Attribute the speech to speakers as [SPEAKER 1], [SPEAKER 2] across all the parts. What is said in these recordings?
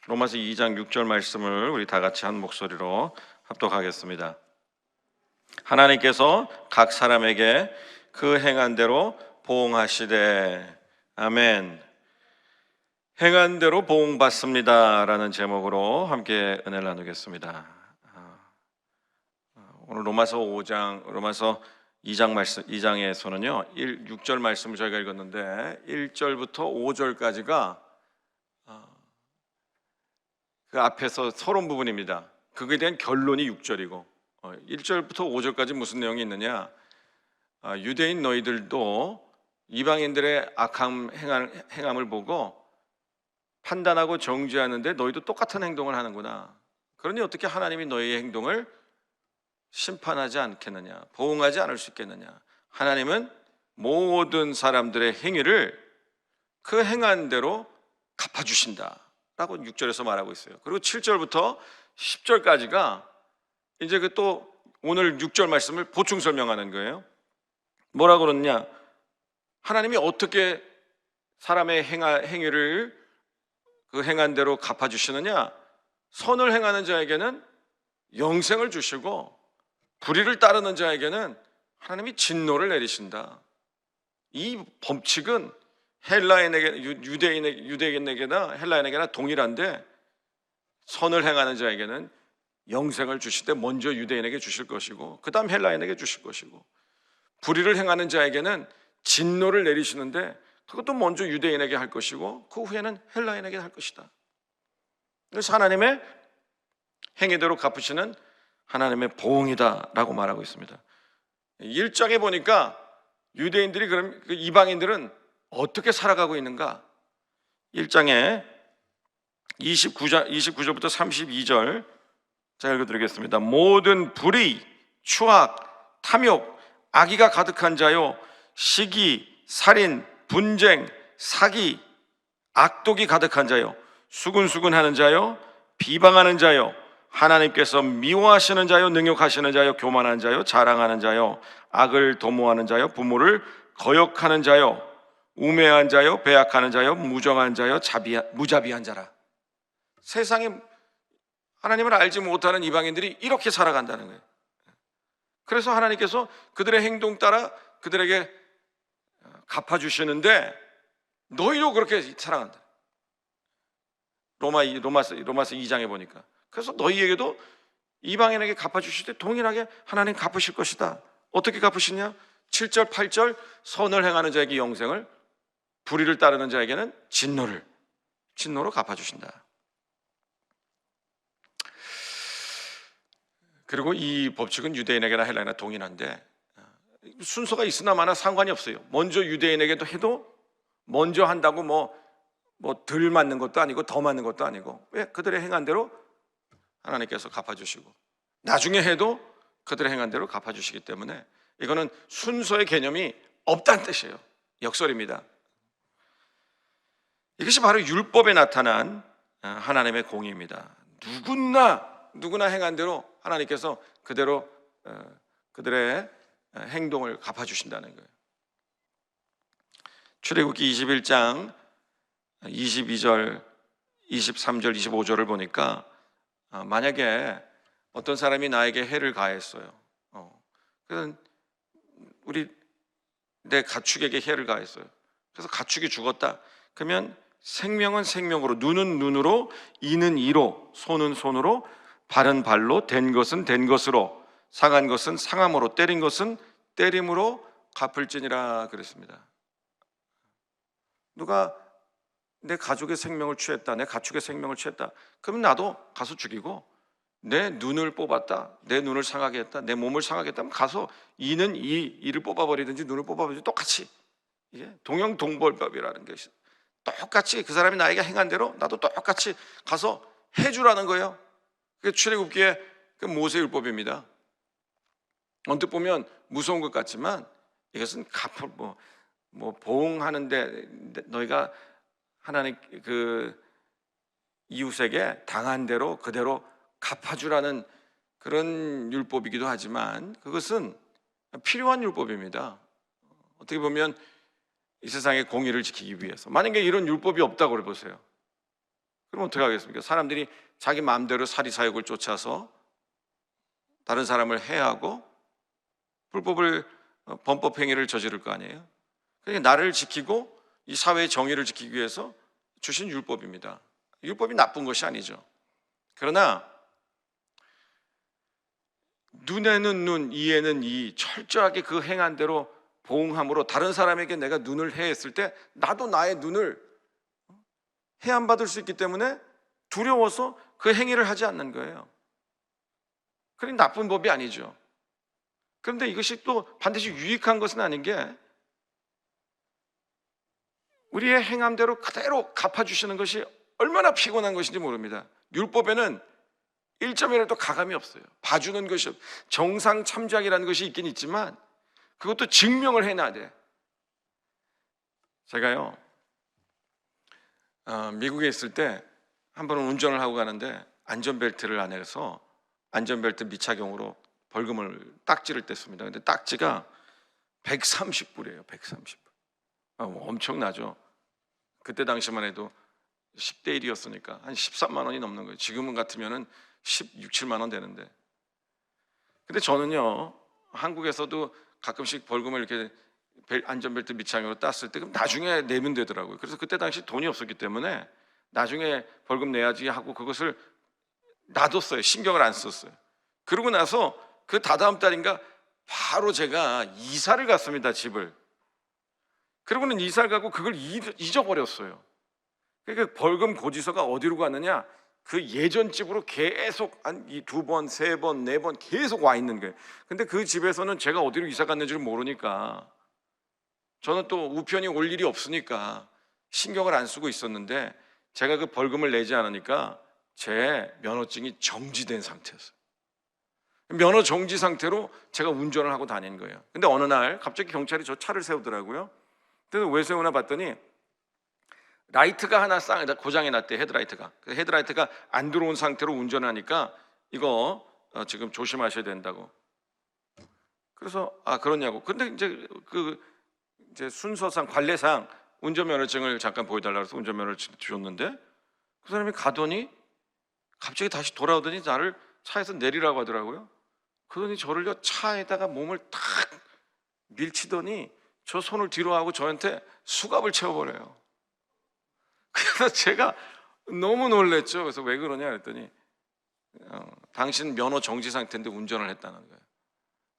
[SPEAKER 1] 로마서 2장 6절 말씀을 우리 다 같이 한 목소리로 합독하겠습니다. 하나님께서 각 사람에게 그 행한 대로 보응하시되. 아멘. 행한 대로 보응받습니다 라는 제목으로 함께 은혜를 나누겠습니다. 오늘 로마서 2장 말씀, 2장에서는요 6절 말씀을 저희가 읽었는데 1절부터 5절까지가 그 앞에서 서론 부분입니다. 그거에 대한 결론이 6절이고 1절부터 5절까지 무슨 내용이 있느냐, 유대인 너희들도 이방인들의 악함 행함을 보고 판단하고 정죄하는데 너희도 똑같은 행동을 하는구나. 그러니 어떻게 하나님이 너희의 행동을 심판하지 않겠느냐, 보응하지 않을 수 있겠느냐. 하나님은 모든 사람들의 행위를 그 행한 대로 갚아주신다 라고 6절에서 말하고 있어요. 그리고 7절부터 10절까지가 이제 그 또 오늘 6절 말씀을 보충 설명하는 거예요. 뭐라고 그러느냐, 하나님이 어떻게 사람의 행위를 그 행한 대로 갚아주시느냐, 선을 행하는 자에게는 영생을 주시고 불의를 따르는 자에게는 하나님이 진노를 내리신다. 이 법칙은 유대인에게나 헬라인에게나 동일한데, 선을 행하는 자에게는 영생을 주실 때 먼저 유대인에게 주실 것이고 그 다음 헬라인에게 주실 것이고, 불의를 행하는 자에게는 진노를 내리시는데 그것도 먼저 유대인에게 할 것이고 그 후에는 헬라인에게 할 것이다. 그래서 하나님의 행위대로 갚으시는 하나님의 보응이다 라고 말하고 있습니다. 1장에 보니까 유대인들이, 그럼 이방인들은 어떻게 살아가고 있는가? 1장에 29절부터 32절 제가 읽어드리겠습니다. 모든 불의, 추악, 탐욕, 악의가 가득한 자요, 시기, 살인, 분쟁, 사기, 악독이 가득한 자요, 수근수근하는 자요, 비방하는 자요, 하나님께서 미워하시는 자요, 능욕하시는 자요, 교만한 자요, 자랑하는 자요, 악을 도모하는 자요, 부모를 거역하는 자요, 우매한 자요, 배약하는 자요, 무정한 자요, 무자비한 자라. 세상에 하나님을 알지 못하는 이방인들이 이렇게 살아간다는 거예요. 그래서 하나님께서 그들의 행동 따라 그들에게 갚아주시는데 너희도 그렇게 살아간다. 로마서 2장에 보니까. 그래서 너희에게도 이방인에게 갚아주실 때 동일하게 하나님 갚으실 것이다. 어떻게 갚으시냐? 7절 8절 선을 행하는 자에게 영생을, 불의를 따르는 자에게는 진노로 갚아주신다. 그리고 이 법칙은 유대인에게나 헬라인에게나 동일한데 순서가 있으나 마나 상관이 없어요. 먼저 유대인에게도 해도 먼저 한다고 뭐 덜 맞는 것도 아니고 더 맞는 것도 아니고, 왜? 그들의 행한 대로 하나님께서 갚아주시고 나중에 해도 그들의 행한 대로 갚아주시기 때문에 이거는 순서의 개념이 없다는 뜻이에요. 역설입니다. 이것이 바로 율법에 나타난 하나님의 공의입니다. 누구나 행한 대로 하나님께서 그대로 그들의 행동을 갚아주신다는 거예요. 출애굽기 21장 22절, 23절, 25절을 보니까 만약에 어떤 사람이 나에게 해를 가했어요. 그래서 내 가축에게 해를 가했어요. 그래서 가축이 죽었다. 그러면 생명은 생명으로, 눈은 눈으로, 이는 이로, 손은 손으로, 발은 발로, 된 것은 된 것으로, 상한 것은 상함으로, 때린 것은 때림으로 갚을지니라 그랬습니다. 누가 내 가족의 생명을 취했다, 내 가축의 생명을 취했다, 그럼 나도 가서 죽이고, 내 눈을 뽑았다, 내 눈을 상하게 했다, 내 몸을 상하게 했다면 가서 이는 이를 뽑아버리든지 눈을 뽑아버리든지 똑같이, 이게 동형동벌법이라는 것이, 똑같이 그 사람이 나에게 행한 대로 나도 똑같이 가서 해주라는 거예요. 그게 출애굽기의 그 모세율법입니다. 언뜻 보면 무서운 것 같지만 이것은 보응하는데 너희가 하나님 그 이웃에게 당한 대로 그대로 갚아주라는 그런 율법이기도 하지만 그것은 필요한 율법입니다. 어떻게 보면 이 세상의 공의를 지키기 위해서. 만약에 이런 율법이 없다고 해보세요. 그럼 어떻게 하겠습니까? 사람들이 자기 마음대로 사리사욕을 쫓아서 다른 사람을 해하고 불법을 범법 행위를 저지를 거 아니에요? 그러니까 나를 지키고 이 사회의 정의를 지키기 위해서 주신 율법입니다. 율법이 나쁜 것이 아니죠. 그러나 눈에는 눈, 이에는 이, 철저하게 그 행한 대로 보응함으로 다른 사람에게 내가 눈을 해했을 때 나도 나의 눈을 해함받을 수 있기 때문에 두려워서 그 행위를 하지 않는 거예요. 그러니 나쁜 법이 아니죠. 그런데 이것이 또 반드시 유익한 것은 아닌 게, 우리의 행함대로 그대로 갚아주시는 것이 얼마나 피곤한 것인지 모릅니다. 율법에는 1점이라도 가감이 없어요. 봐주는 것이 없어요. 정상 참작이라는 것이 있긴 있지만 그것도 증명을 해놔야 돼. 제가요 미국에 있을 때 한 번은 운전을 하고 가는데 안전벨트를 안 해서 안전벨트 미착용으로 벌금을 딱지를 뗐습니다. 근데 딱지가 130불이에요. 130불. 엄청나죠. 그때 당시만 해도 10대 1이었으니까 한 13만 원이 넘는 거예요. 지금은 같으면은 16, 7만 원 되는데. 근데 저는요, 한국에서도 가끔씩 벌금을 이렇게 안전벨트 밑창으로 땄을 때 그럼 나중에 내면 되더라고요. 그래서 그때 당시 돈이 없었기 때문에 나중에 벌금 내야지 하고 그것을 놔뒀어요. 신경을 안 썼어요. 그러고 나서 그 다다음 달인가 바로 제가 이사를 갔습니다. 집을. 그러고는 이사를 가고 그걸 잊어버렸어요. 그 벌금 고지서가 어디로 갔느냐, 그 예전 집으로 계속 한 2번, 3번, 4번 계속 와 있는 거예요. 근데 그 집에서는 제가 어디로 이사 갔는지를 모르니까, 저는 또 우편이 올 일이 없으니까 신경을 안 쓰고 있었는데, 제가 그 벌금을 내지 않으니까 제 면허증이 정지된 상태였어요. 면허 정지 상태로 제가 운전을 하고 다닌 거예요. 근데 어느 날 갑자기 경찰이 저 차를 세우더라고요. 그래서 왜 세우나 봤더니 라이트가 하나 고장이 났대. 헤드라이트가. 그 헤드라이트가 안 들어온 상태로 운전하니까 이거 지금 조심하셔야 된다고. 그래서 그러냐고. 근데 이제 순서상 관례상 운전면허증을 잠깐 보여달라고 해서 운전면허증 줬는데, 그 사람이 가더니 갑자기 다시 돌아오더니 나를 차에서 내리라고 하더라고요. 그러더니 저를요 차에다가 몸을 탁 밀치더니 저 손을 뒤로 하고 저한테 수갑을 채워버려요. 그래서 제가 너무 놀랬죠. 그래서 왜 그러냐 그랬더니 당신 면허 정지 상태인데 운전을 했다는 거예요.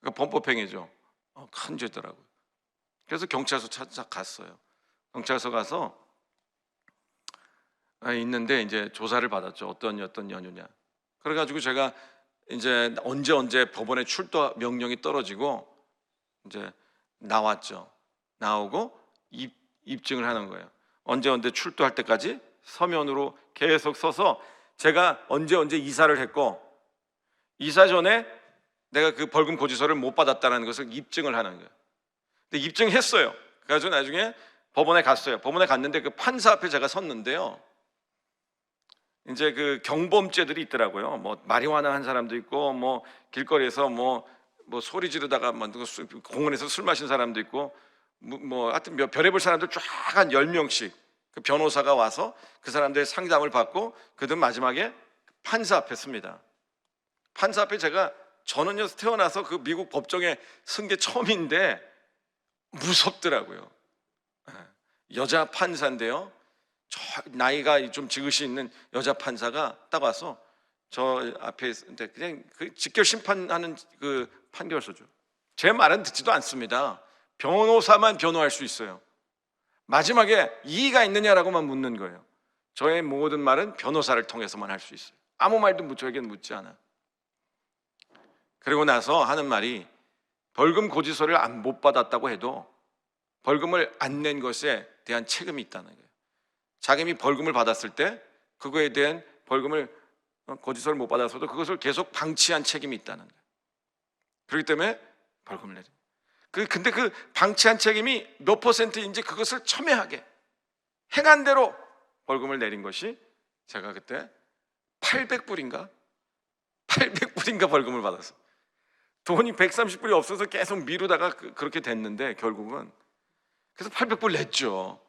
[SPEAKER 1] 그러니까 범법행위죠. 큰 죄더라고요. 그래서 경찰서 찾아갔어요. 경찰서 가서 있는데 이제 조사를 받았죠. 어떤 연유냐. 그래가지고 제가 이제 언제 법원에 출두 명령이 떨어지고 이제 나왔죠. 나오고 입증을 하는 거예요. 언제 출두할 때까지 서면으로 계속 서서 제가 언제 이사를 했고 이사 전에 내가 그 벌금 고지서를 못 받았다는 것을 입증을 하는 거예요. 근데 입증했어요. 그래서 나중에 법원에 갔어요. 법원에 갔는데 그 판사 앞에 제가 섰는데요. 이제 그 경범죄들이 있더라고요. 뭐 마리화나 한 사람도 있고, 뭐 길거리에서 뭐 소리 지르다가 공원에서 술 마신 사람도 있고, 하여튼 별의별 사람들 쫙 한 10명씩 그 변호사가 와서 그 사람들의 상담을 받고 그들 마지막에 판사 앞에 섭니다. 판사 앞에 저는요 태어나서 그 미국 법정에 쓴 게 처음인데 무섭더라고요. 여자 판사인데요. 나이가 좀 지긋이 있는 여자 판사가 딱 와서 저 앞에 있는데 그냥 그 직결 심판하는 그 판결서죠. 제 말은 듣지도 않습니다. 변호사만 변호할 수 있어요. 마지막에 이의가 있느냐라고만 묻는 거예요. 저의 모든 말은 변호사를 통해서만 할 수 있어요. 아무 말도 저에게는 묻지 않아. 그리고 나서 하는 말이 벌금 고지서를 못 받았다고 해도 벌금을 안 낸 것에 대한 책임이 있다는 거예요. 자금이 벌금을 받았을 때 그거에 대한 벌금을 고지서를 못 받아서도 그것을 계속 방치한 책임이 있다는 거예요. 그렇기 때문에 벌금을 내죠. 근데 그 방치한 책임이 몇 %인지 그것을 첨예하게 행한 대로 벌금을 내린 것이 제가 그때 800불인가 벌금을 받았어요. 돈이 130불이 없어서 계속 미루다가 그렇게 됐는데 결국은 그래서 800불 냈죠.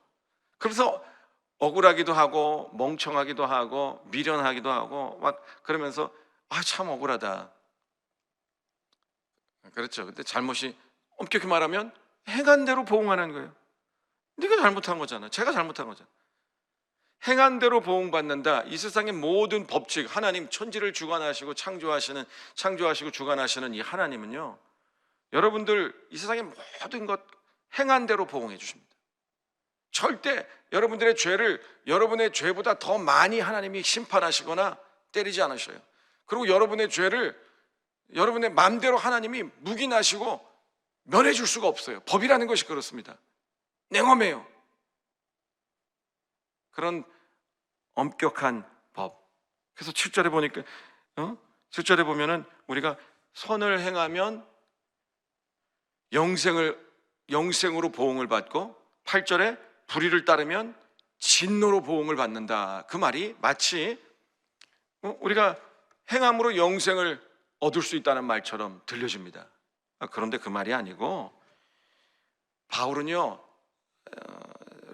[SPEAKER 1] 그래서 억울하기도 하고 멍청하기도 하고 미련하기도 하고 막 그러면서 참 억울하다. 그렇죠. 근데 잘못이 엄격히 말하면 행한 대로 보응하는 거예요. 네가 잘못한 거잖아. 제가 잘못한 거잖아. 행한 대로 보응받는다. 이 세상의 모든 법칙, 하나님 천지를 주관하시고 창조하시고 주관하시는 이 하나님은요, 여러분들 이 세상의 모든 것 행한 대로 보응해 주십니다. 절대 여러분들의 죄를 여러분의 죄보다 더 많이 하나님이 심판하시거나 때리지 않으셔요. 그리고 여러분의 죄를 여러분의 마음대로 하나님이 묵인하시고 면해 줄 수가 없어요. 법이라는 것이 그렇습니다. 냉엄해요. 그런 엄격한 법. 그래서 7절에 보니까 7절에 보면은 우리가 선을 행하면 영생으로 보응을 받고 8절에 불의를 따르면 진노로 보응을 받는다. 그 말이 마치 우리가 행함으로 영생을 얻을 수 있다는 말처럼 들려집니다. 그런데 그 말이 아니고, 바울은요,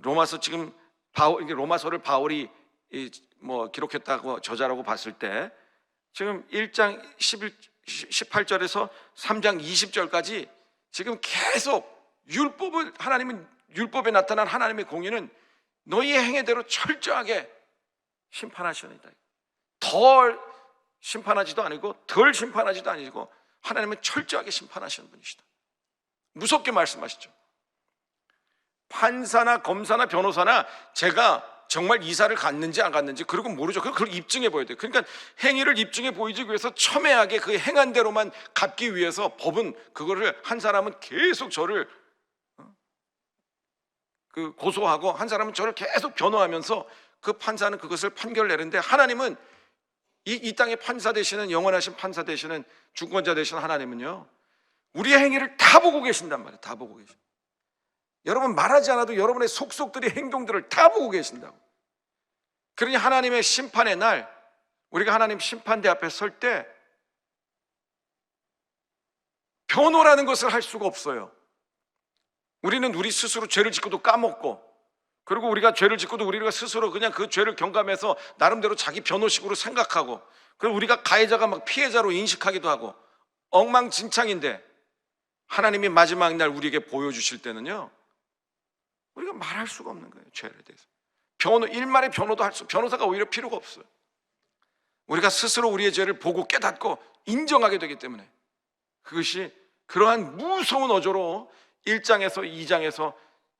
[SPEAKER 1] 로마서를 바울이 기록했다고 저자라고 봤을 때 지금 1장 18절에서 3장 20절까지 지금 계속 하나님은 율법에 나타난 하나님의 공의는 너희의 행위대로 철저하게 심판하시옵니다. 덜 심판하지도 아니고 덜 심판하지도 아니고 하나님은 철저하게 심판하시는 분이시다. 무섭게 말씀하시죠. 판사나 검사나 변호사나 제가 정말 이사를 갔는지 안 갔는지 그리고 모르죠. 그걸 입증해 보여야 돼요. 그러니까 행위를 입증해 보이기 위해서 첨예하게 그 행한 대로만 갚기 위해서 법은 그거를, 한 사람은 계속 저를 고소하고 한 사람은 저를 계속 변호하면서 그 판사는 그것을 판결을 내는데, 하나님은 이 땅의 판사 되시는, 영원하신 판사 되시는, 주권자 되시는 하나님은요, 우리의 행위를 다 보고 계신단 말이에요. 다 보고 계십니다. 여러분 말하지 않아도 여러분의 속속들이 행동들을 다 보고 계신다고. 그러니 하나님의 심판의 날, 우리가 하나님 심판대 앞에 설 때 변호라는 것을 할 수가 없어요. 우리는 우리 스스로 죄를 짓고도 까먹고, 그리고 우리가 죄를 짓고도 우리가 스스로 그냥 그 죄를 경감해서 나름대로 자기 변호식으로 생각하고, 그리고 우리가 가해자가 막 피해자로 인식하기도 하고 엉망진창인데, 하나님이 마지막 날 우리에게 보여주실 때는요, 우리가 말할 수가 없는 거예요. 죄에 대해서 일말의 변호도 변호사가 오히려 필요가 없어요. 우리가 스스로 우리의 죄를 보고 깨닫고 인정하게 되기 때문에, 그것이 그러한 무서운 어조로 1장에서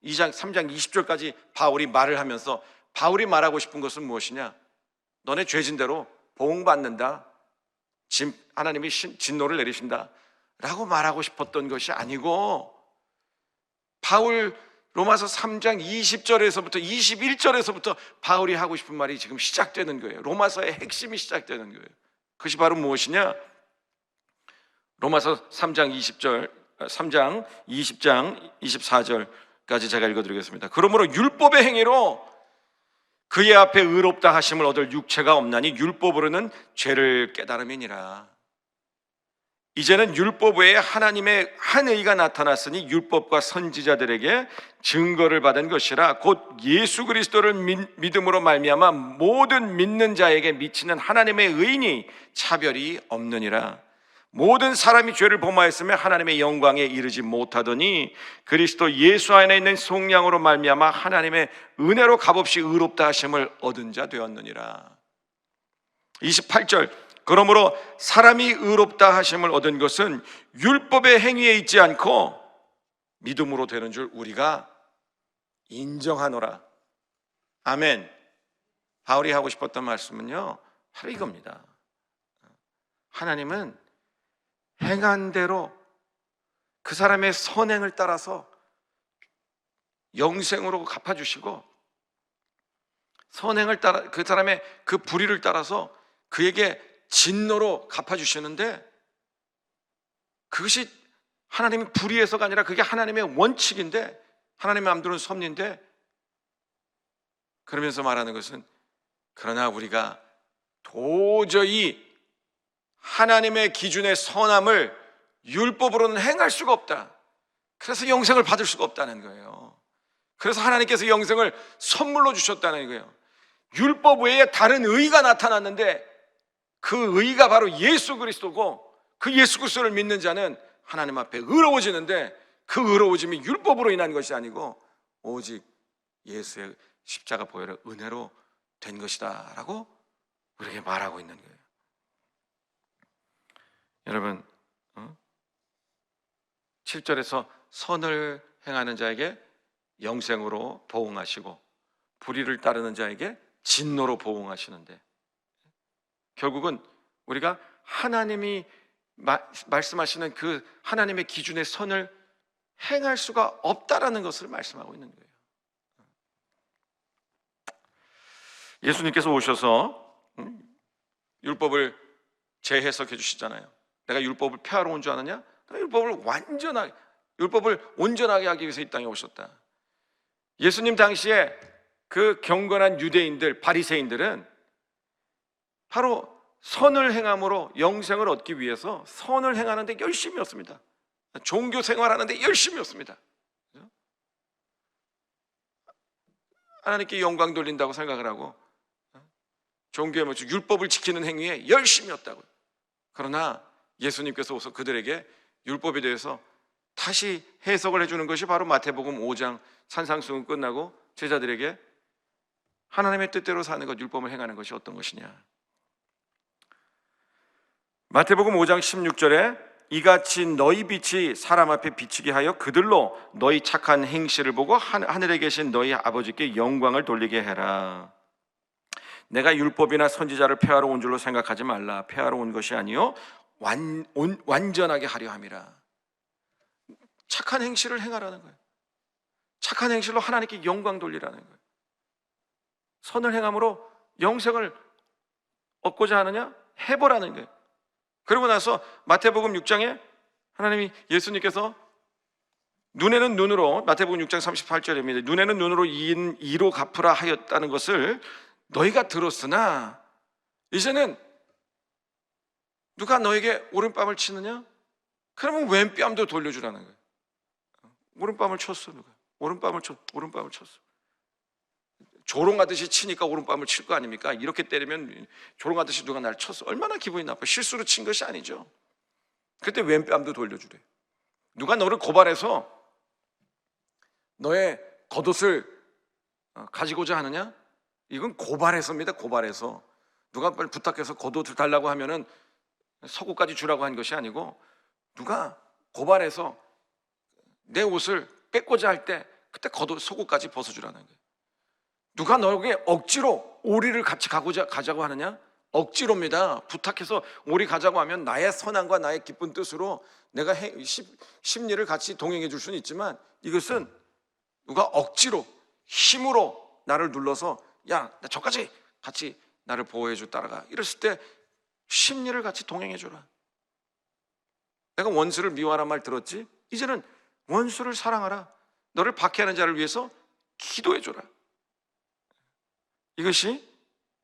[SPEAKER 1] 3장 20절까지 바울이 말을 하면서, 바울이 말하고 싶은 것은 무엇이냐? 너네 죄진 대로 보응받는다, 하나님이 진노를 내리신다 라고 말하고 싶었던 것이 아니고, 바울 로마서 3장 20절에서부터 21절에서부터 바울이 하고 싶은 말이 지금 시작되는 거예요. 로마서의 핵심이 시작되는 거예요. 그것이 바로 무엇이냐? 로마서 3장 20장 24절까지 제가 읽어드리겠습니다. 그러므로 율법의 행위로 그의 앞에 의롭다 하심을 얻을 육체가 없나니 율법으로는 죄를 깨달음이니라. 이제는 율법 외에 하나님의 한 의가 나타났으니 율법과 선지자들에게 증거를 받은 것이라 곧 예수 그리스도를 믿음으로 말미암아 모든 믿는 자에게 미치는 하나님의 의인이 차별이 없느니라. 모든 사람이 죄를 범하였으며 하나님의 영광에 이르지 못하더니 그리스도 예수 안에 있는 속량으로 말미암아 하나님의 은혜로 값없이 의롭다 하심을 얻은 자 되었느니라. 28절, 그러므로 사람이 의롭다 하심을 얻은 것은 율법의 행위에 있지 않고 믿음으로 되는 줄 우리가 인정하노라. 아멘. 바울이 하고 싶었던 말씀은요, 바로 이겁니다. 하나님은 행한 대로 그 사람의 선행을 따라서 영생으로 갚아주시고, 선행을 따라 그 사람의 그 불의를 따라서 그에게 진노로 갚아주시는데, 그것이 하나님의 불의해서가 아니라 그게 하나님의 원칙인데, 하나님의 마음대로는 섭리인데, 그러면서 말하는 것은, 그러나 우리가 도저히 하나님의 기준의 선함을 율법으로는 행할 수가 없다. 그래서 영생을 받을 수가 없다는 거예요. 그래서 하나님께서 영생을 선물로 주셨다는 거예요. 율법 외에 다른 의가 나타났는데 그 의가 바로 예수 그리스도고, 그 예수 그리스도를 믿는 자는 하나님 앞에 의로워지는데, 그 의로워짐이 율법으로 인한 것이 아니고 오직 예수의 십자가 보혈의 은혜로 된 것이다 라고 우리에게 말하고 있는 거예요. 여러분, 7절에서 선을 행하는 자에게 영생으로 보응하시고 불의를 따르는 자에게 진노로 보응하시는데, 결국은 우리가 하나님이 말씀하시는 그 하나님의 기준의 선을 행할 수가 없다라는 것을 말씀하고 있는 거예요. 예수님께서 오셔서 율법을 재해석해 주시잖아요. 내가 율법을 폐하러 온 줄 아느냐? 율법을 온전하게 하기 위해서 이 땅에 오셨다. 예수님 당시에 그 경건한 유대인들, 바리새인들은 바로 선을 행함으로 영생을 얻기 위해서 선을 행하는 데 열심이었습니다. 종교 생활하는 데 열심이었습니다. 하나님께 영광 돌린다고 생각을 하고 종교의 율법을 지키는 행위에 열심이었다고요. 그러나 예수님께서 오서 그들에게 율법에 대해서 다시 해석을 해주는 것이 바로 마태복음 5장 산상수훈 끝나고 제자들에게 하나님의 뜻대로 사는 것, 율법을 행하는 것이 어떤 것이냐. 마태복음 5장 16절에 이같이 너희 빛이 사람 앞에 비치게 하여 그들로 너희 착한 행실을 보고 하늘에 계신 너희 아버지께 영광을 돌리게 해라. 내가 율법이나 선지자를 폐하러 온 줄로 생각하지 말라. 폐하러 온 것이 아니요 완전하게 하려 함이라. 착한 행실을 행하라는 거예요. 착한 행실로 하나님께 영광 돌리라는 거예요. 선을 행함으로 영생을 얻고자 하느냐? 해보라는 거예요. 그러고 나서 마태복음 6장에 하나님이 예수님께서 눈에는 눈으로, 마태복음 6장 38절입니다. 눈에는 눈으로 이인 이로 갚으라 하였다는 것을 너희가 들었으나 이제는 누가 너에게 오른뺨을 치느냐? 그러면 왼뺨도 돌려주라는 거예요. 오른뺨을 쳤어. 누가 오른뺨을 쳤어. 조롱하듯이 치니까 오른뺨을 칠 거 아닙니까? 이렇게 때리면 조롱하듯이 누가 날 쳤어. 얼마나 기분이 나빠. 실수로 친 것이 아니죠. 그때 왼뺨도 돌려주래. 누가 너를 고발해서 너의 겉옷을 가지고자 하느냐? 이건 고발해서입니다. 고발해서. 누가 빨리 부탁해서 겉옷을 달라고 하면은 속옷까지 주라고 한 것이 아니고, 누가 고발해서 내 옷을 뺏고자 할 때 그때 겉옷, 속옷까지 벗어주라는 거예요. 누가 너에게 억지로 오리를 같이 가자고 하느냐? 억지로입니다. 부탁해서 오리 가자고 하면 나의 선함과 나의 기쁜 뜻으로 내가 심리를 같이 동행해 줄 수는 있지만, 이것은 누가 억지로 힘으로 나를 눌러서 야, 나 저까지 같이 나를 보호해 줘, 따라가, 이랬을 때 심리를 같이 동행해 줘라. 내가 원수를 미워하란 말 들었지? 이제는 원수를 사랑하라. 너를 박해하는 자를 위해서 기도해 줘라. 이것이,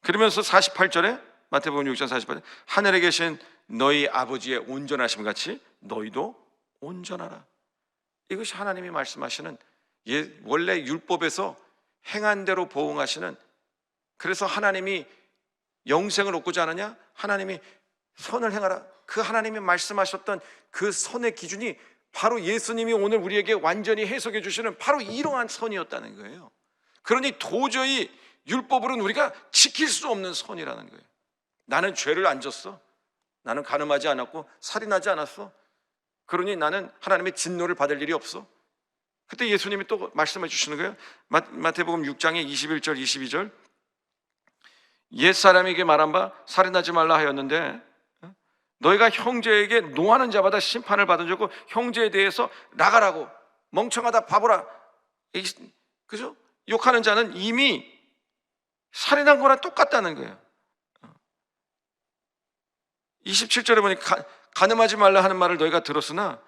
[SPEAKER 1] 그러면서 48절에 마태복음 6장 48절에 하늘에 계신 너희 아버지의 온전하심 같이 너희도 온전하라. 이것이 하나님이 말씀하시는, 원래 율법에서 행한 대로 보응하시는, 그래서 하나님이 영생을 얻고자 하느냐? 하나님이 선을 행하라. 그 하나님이 말씀하셨던 그 선의 기준이 바로 예수님이 오늘 우리에게 완전히 해석해 주시는 바로 이러한 선이었다는 거예요. 그러니 도저히 율법으로는 우리가 지킬 수 없는 선이라는 거예요. 나는 죄를 안 졌어. 나는 간음하지 않았고 살인하지 않았어. 그러니 나는 하나님의 진노를 받을 일이 없어. 그때 예수님이 또 말씀해 주시는 거예요. 마태복음 6장의 21절 22절 옛사람에게 말한 바 살인하지 말라 하였는데 너희가 형제에게 노하는 자마다 심판을 받은 적고 형제에 대해서 나가라고, 멍청하다, 바보라, 그죠? 욕하는 자는 이미 살인한 거랑 똑같다는 거예요. 27절에 보니 간음하지 말라 하는 말을 너희가 들었으나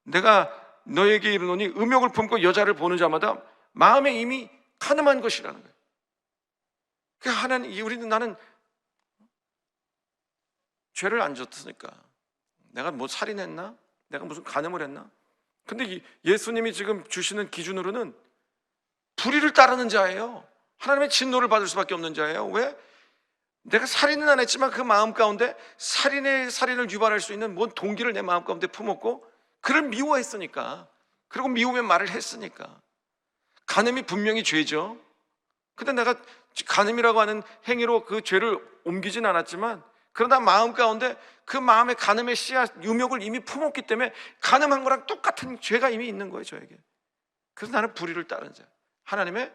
[SPEAKER 1] 내가 너에게 이르노니 음욕을 품고 여자를 보는 자마다 마음에 이미 간음한 것이라는 거예요. 하나님, 나는 죄를 안 졌으니까, 내가 뭐 살인했나? 내가 무슨 간음을 했나? 근데 예수님이 지금 주시는 기준으로는 불의를 따르는 자예요. 하나님의 진노를 받을 수밖에 없는 자예요. 왜? 내가 살인은 안 했지만 그 마음 가운데 살인을 유발할 수 있는 뭔 동기를 내 마음 가운데 품었고 그를 미워했으니까, 그리고 미우면 말을 했으니까. 간음이 분명히 죄죠. 근데 내가 간음이라고 하는 행위로 그 죄를 옮기진 않았지만, 그러나 마음 가운데 그 마음의 간음의 씨앗 유목을 이미 품었기 때문에 간음한 거랑 똑같은 죄가 이미 있는 거예요, 저에게. 그래서 나는 불의를 따른 자, 하나님의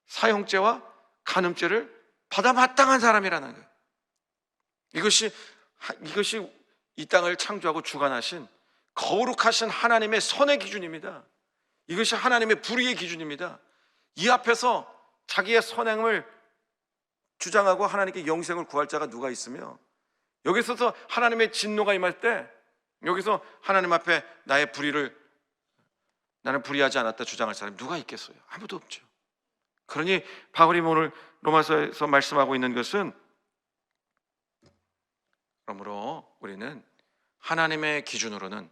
[SPEAKER 1] 사형죄와 간음죄를 받아 마땅한 사람이라는 거예요. 이것이 이 땅을 창조하고 주관하신 거룩하신 하나님의 선의 기준입니다. 이것이 하나님의 불의의 기준입니다. 이 앞에서 자기의 선행을 주장하고 하나님께 영생을 구할 자가 누가 있으며, 여기서 하나님의 진노가 임할 때 여기서 하나님 앞에 나의 불의를, 나는 불의하지 않았다 주장할 사람이 누가 있겠어요? 아무도 없죠. 그러니 바울이 오늘 로마서에서 말씀하고 있는 것은, 그러므로 우리는 하나님의 기준으로는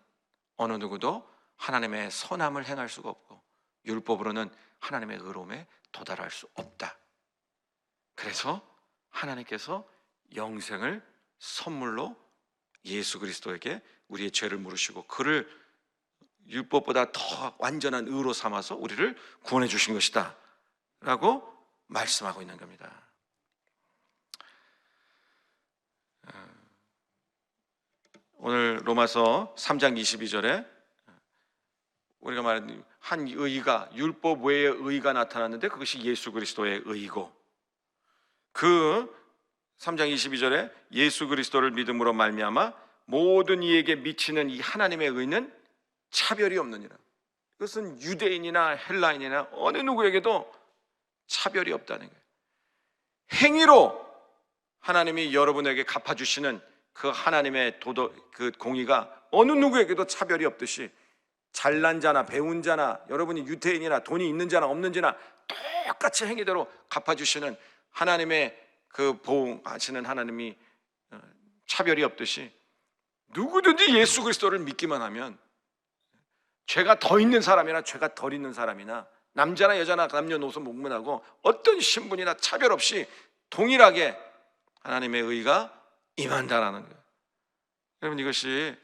[SPEAKER 1] 어느 누구도 하나님의 선함을 행할 수가 없고 율법으로는 하나님의 의로움에 도달할 수 없다. 그래서 하나님께서 영생을 선물로 예수 그리스도에게 우리의 죄를 물으시고 그를 율법보다 더 완전한 의로 삼아서 우리를 구원해 주신 것이다 라고 말씀하고 있는 겁니다. 오늘 로마서 3장 22절에 우리가 말하는 한 의가, 율법 외의 의가 나타났는데 그것이 예수 그리스도의 의이고, 그 3장 22절에 예수 그리스도를 믿음으로 말미암아 모든 이에게 미치는 이 하나님의 의는 차별이 없느니라. 이것은 유대인이나 헬라인이나 어느 누구에게도 차별이 없다는 거예요. 행위로 하나님이 여러분에게 갚아주시는 그 하나님의 그 공의가 어느 누구에게도 차별이 없듯이, 잘난 자나 배운 자나 여러분이 유대인이나 돈이 있는 자나 없는 자나 똑같이 행위대로 갚아주시는 하나님의 그 보응하시는 하나님이 차별이 없듯이, 누구든지 예수 그리스도를 믿기만 하면 죄가 더 있는 사람이나 죄가 덜 있는 사람이나 남자나 여자나 남녀노소 무분하고 어떤 신분이나 차별 없이 동일하게 하나님의 의가 임한다라는 거예요. 여러분, 이것이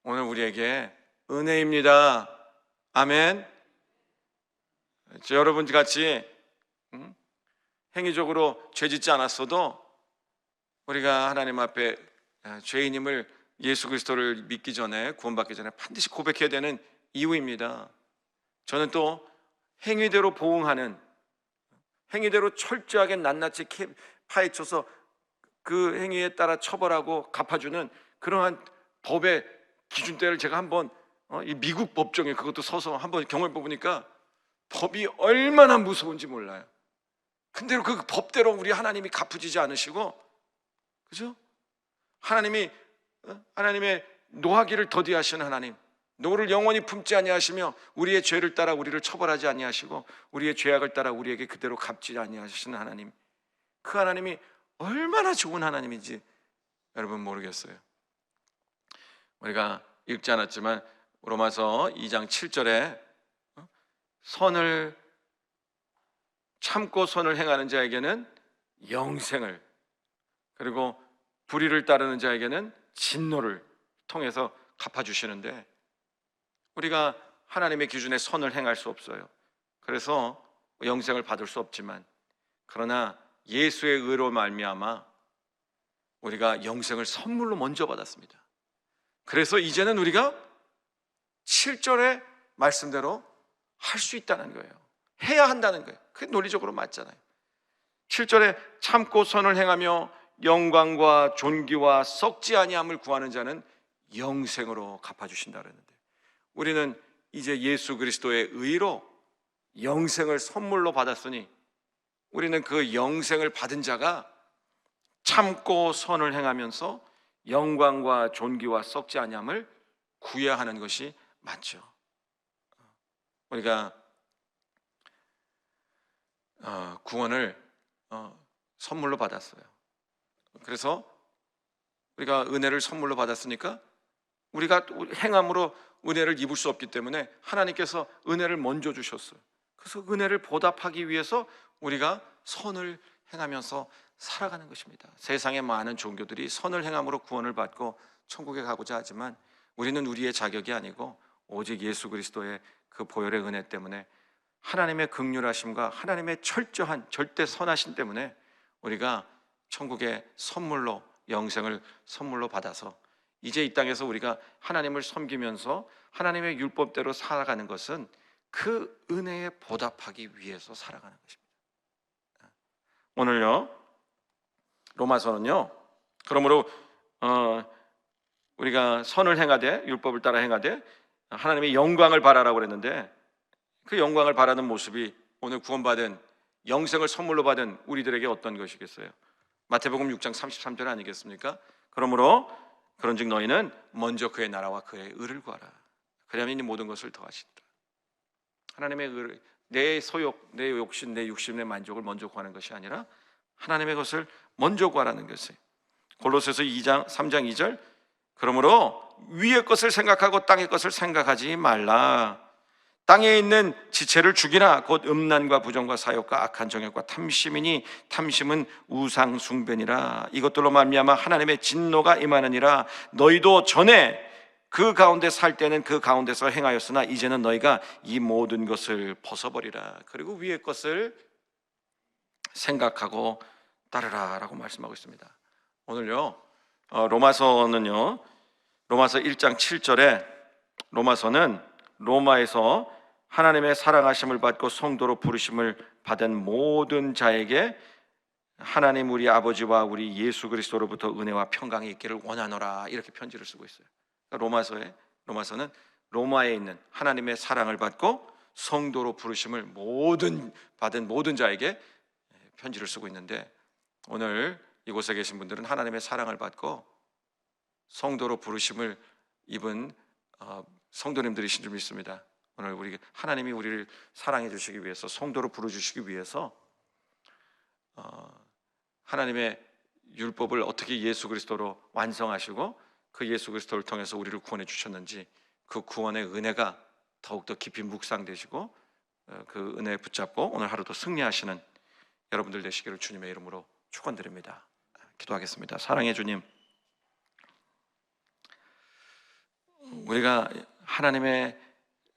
[SPEAKER 1] 오늘 우리에게 은혜입니다. 아멘. 여러분 같이 행위적으로 죄짓지 않았어도 우리가 하나님 앞에 죄인임을 예수 그리스도를 믿기 전에, 구원받기 전에 반드시 고백해야 되는 이유입니다. 저는 또 행위대로 보응하는, 행위대로 철저하게 낱낱이 파헤쳐서 그 행위에 따라 처벌하고 갚아주는 그러한 법의 기준대를 제가 한번 이 미국 법정에 그것도 서서 한번 경험해 보니까 법이 얼마나 무서운지 몰라요. 근데 그 법대로 우리 하나님이 갚아주지 않으시고, 그죠? 하나님의 노하기를 더디하시는 하나님, 노를 영원히 품지 아니하시며 우리의 죄를 따라 우리를 처벌하지 아니하시고 우리의 죄악을 따라 우리에게 그대로 갚지 아니하시는 하나님, 그 하나님이 얼마나 좋은 하나님인지 여러분 모르겠어요. 우리가 읽지 않았지만 로마서 2장 7절에 선을 참고 선을 행하는 자에게는 영생을, 그리고 불의를 따르는 자에게는 진노를 통해서 갚아주시는데, 우리가 하나님의 기준에 선을 행할 수 없어요. 그래서 영생을 받을 수 없지만, 그러나 예수의 의로 말미암아 우리가 영생을 선물로 먼저 받았습니다. 그래서 이제는 우리가 7절의 말씀대로 할 수 있다는 거예요. 해야 한다는 거예요. 그게 논리적으로 맞잖아요. 7절에 참고 선을 행하며 영광과 존귀와 썩지 아니함을 구하는 자는 영생으로 갚아주신다 그랬는데, 우리는 이제 예수 그리스도의 의로 영생을 선물로 받았으니 우리는 그 영생을 받은 자가 참고 선을 행하면서 영광과 존귀와 썩지 아니함을 구해야 하는 것이 맞죠. 우리가 구원을 선물로 받았어요. 그래서 우리가 은혜를 선물로 받았으니까 우리가 행함으로 은혜를 입을 수 없기 때문에 하나님께서 은혜를 먼저 주셨어요. 그래서 은혜를 보답하기 위해서 우리가 선을 행하면서 살아가는 것입니다. 세상의 많은 종교들이 선을 행함으로 구원을 받고 천국에 가고자 하지만 우리는 우리의 자격이 아니고 오직 예수 그리스도의 그 보혈의 은혜 때문에, 하나님의 긍휼하심과 하나님의 철저한 절대 선하심 때문에 우리가 천국의 선물로, 영생을 선물로 받아서 이제 이 땅에서 우리가 하나님을 섬기면서 하나님의 율법대로 살아가는 것은 그 은혜에 보답하기 위해서 살아가는 것입니다. 오늘요, 로마서는요, 그러므로 우리가 선을 행하되, 율법을 따라 행하되 하나님의 영광을 바라라고 그랬는데, 그 영광을 바라는 모습이 오늘 구원받은, 영생을 선물로 받은 우리들에게 어떤 것이겠어요? 마태복음 6장 33절 아니겠습니까? 그러므로 그런즉 너희는 먼저 그의 나라와 그의 의를 구하라. 그리하면 이 모든 것을 더하신다. 하나님의 의를, 내 소욕, 내 욕심, 내 육신의 만족을 먼저 구하는 것이 아니라 하나님의 것을 먼저 구하라는 것이에요. 골로새서 3장 2절, 그러므로 위의 것을 생각하고 땅의 것을 생각하지 말라. 땅에 있는 지체를 죽이라. 곧 음란과 부정과 사욕과 악한 정욕과 탐심이니 탐심은 우상 숭배니라. 이것들로 말미암아 하나님의 진노가 임하느니라. 너희도 전에 그 가운데 살 때는 그 가운데서 행하였으나 이제는 너희가 이 모든 것을 벗어버리라. 그리고 위의 것을 생각하고 따르라 라고 말씀하고 있습니다. 오늘요, 로마서는요, 로마서 1장 7절에 로마서는 로마에서 하나님의 사랑하심을 받고 성도로 부르심을 받은 모든 자에게 하나님 우리 아버지와 우리 예수 그리스도로부터 은혜와 평강이 있기를 원하노라, 이렇게 편지를 쓰고 있어요. 로마서는 로마에 있는 하나님의 사랑을 받고 성도로 부르심을 받은 모든 자에게 편지를 쓰고 있는데, 오늘 이곳에 계신 분들은 하나님의 사랑을 받고 성도로 부르심을 입은 성도님들이신 줄 믿습니다. 오늘 하나님이 우리를 사랑해 주시기 위해서, 성도로 부르주시기 위해서 하나님의 율법을 어떻게 예수 그리스도로 완성하시고 그 예수 그리스도를 통해서 우리를 구원해 주셨는지, 그 구원의 은혜가 더욱더 깊이 묵상되시고 그 은혜에 붙잡고 오늘 하루도 승리하시는 여러분들 되시기를 주님의 이름으로 축원드립니다. 기도하겠습니다. 사랑의 주님, 우리가 하나님의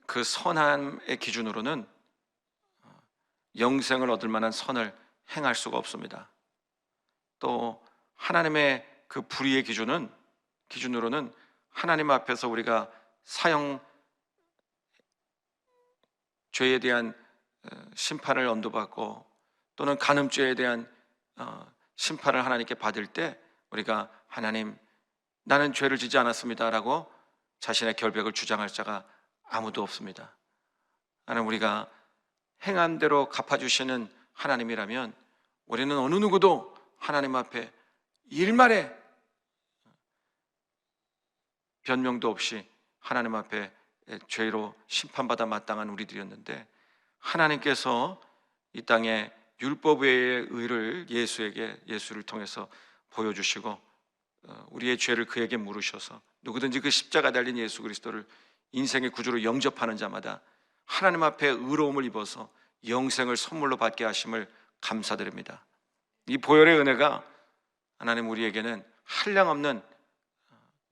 [SPEAKER 1] 그 선함의 기준으로는 영생을 얻을 만한 선을 행할 수가 없습니다. 또 하나님의 그 불의의 기준으로는 하나님 앞에서 우리가 죄에 대한 심판을 언도받고 또는 간음죄에 대한 심판을 하나님께 받을 때 우리가 하나님, 나는 죄를 지지 않았습니다 라고 자신의 결백을 주장할 자가 아무도 없습니다. 하나님, 우리가 행한 대로 갚아주시는 하나님이라면 우리는 어느 누구도 하나님 앞에 일말의 변명도 없이 하나님 앞에 죄로 심판받아 마땅한 우리들이었는데, 하나님께서 이 땅에 율법 외의 의를 예수를 통해서 보여주시고 우리의 죄를 그에게 물으셔서 누구든지 그 십자가 달린 예수 그리스도를 인생의 구주로 영접하는 자마다 하나님 앞에 의로움을 입어서 영생을 선물로 받게 하심을 감사드립니다. 이 보혈의 은혜가 하나님 우리에게는 한량없는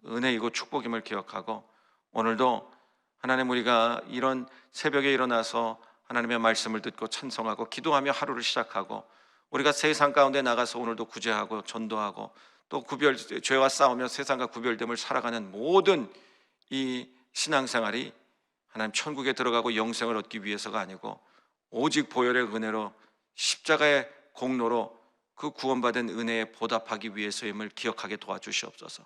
[SPEAKER 1] 은혜이고 축복임을 기억하고, 오늘도 하나님 우리가 이런 새벽에 일어나서 하나님의 말씀을 듣고 찬송하고 기도하며 하루를 시작하고, 우리가 세상 가운데 나가서 오늘도 구제하고 전도하고 또 죄와 싸우며 세상과 구별됨을 살아가는 모든 이 신앙생활이 하나님 천국에 들어가고 영생을 얻기 위해서가 아니고 오직 보혈의 은혜로 십자가의 공로로 그 구원받은 은혜에 보답하기 위해서임을 기억하게 도와주시옵소서.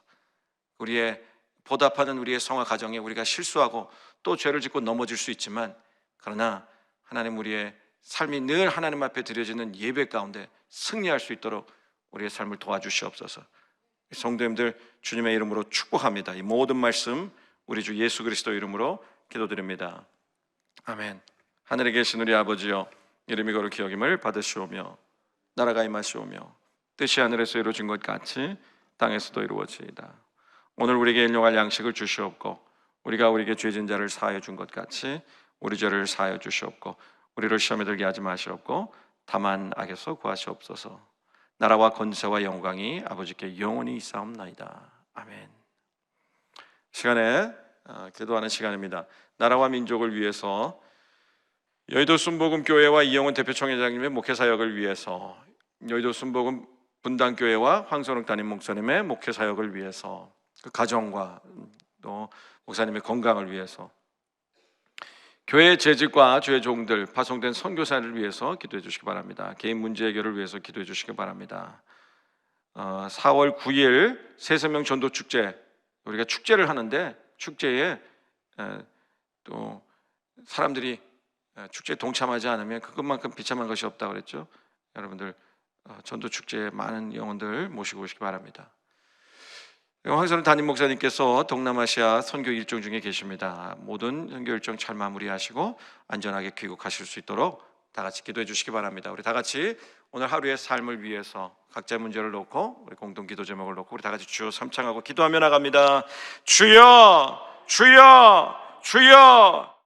[SPEAKER 1] 우리의 보답하는 우리의 성화 가정에 우리가 실수하고 또 죄를 짓고 넘어질 수 있지만, 그러나 하나님 우리의 삶이 늘 하나님 앞에 드려지는 예배 가운데 승리할 수 있도록 우리의 삶을 도와주시옵소서. 성도님들 주님의 이름으로 축복합니다. 이 모든 말씀 우리 주 예수 그리스도 이름으로 기도드립니다. 아멘. 하늘에 계신 우리 아버지여, 이름이 거룩히 여김을 받으시오며 나라가 임하시오며 뜻이 하늘에서 이루어진 것 같이 땅에서도 이루어지이다. 오늘 우리에게 일용할 양식을 주시옵고 우리가 우리에게 죄진 자를 사하여 준 것 같이 우리 죄를 사하여 주시옵고 우리를 시험에 들게 하지 마시옵고 다만 악에서 구하시옵소서. 나라와 권세와 영광이 아버지께 영원히 있사옵나이다. 아멘. 시간에 기도하는 시간입니다. 나라와 민족을 위해서 여의도 순복음교회와 이영훈 대표총회장님의 목회사역을 위해서, 여의도 순복음 분당교회와 황선욱 담임 목사님의 목회사역을 위해서, 그 가정과 또 목사님의 건강을 위해서, 교회의 재직과 주의 종들, 파송된 선교사를 위해서 기도해 주시기 바랍니다. 개인 문제 해결을 위해서 기도해 주시기 바랍니다. 4월 9일 새생명 전도 축제, 우리가 축제를 하는데 축제에 또 사람들이 축제에 동참하지 않으면 그것만큼 비참한 것이 없다고 그랬죠. 여러분들 전도 축제에 많은 영혼들 모시고 오시기 바랍니다. 황선우 담임 목사님께서 동남아시아 선교 일정 중에 계십니다. 모든 선교 일정 잘 마무리하시고 안전하게 귀국하실 수 있도록 다 같이 기도해 주시기 바랍니다. 우리 다 같이 오늘 하루의 삶을 위해서 각자의 문제를 놓고 우리 공동 기도 제목을 놓고 우리 다 같이 주여 삼창하고 기도하며 나갑니다. 주여, 주여, 주여.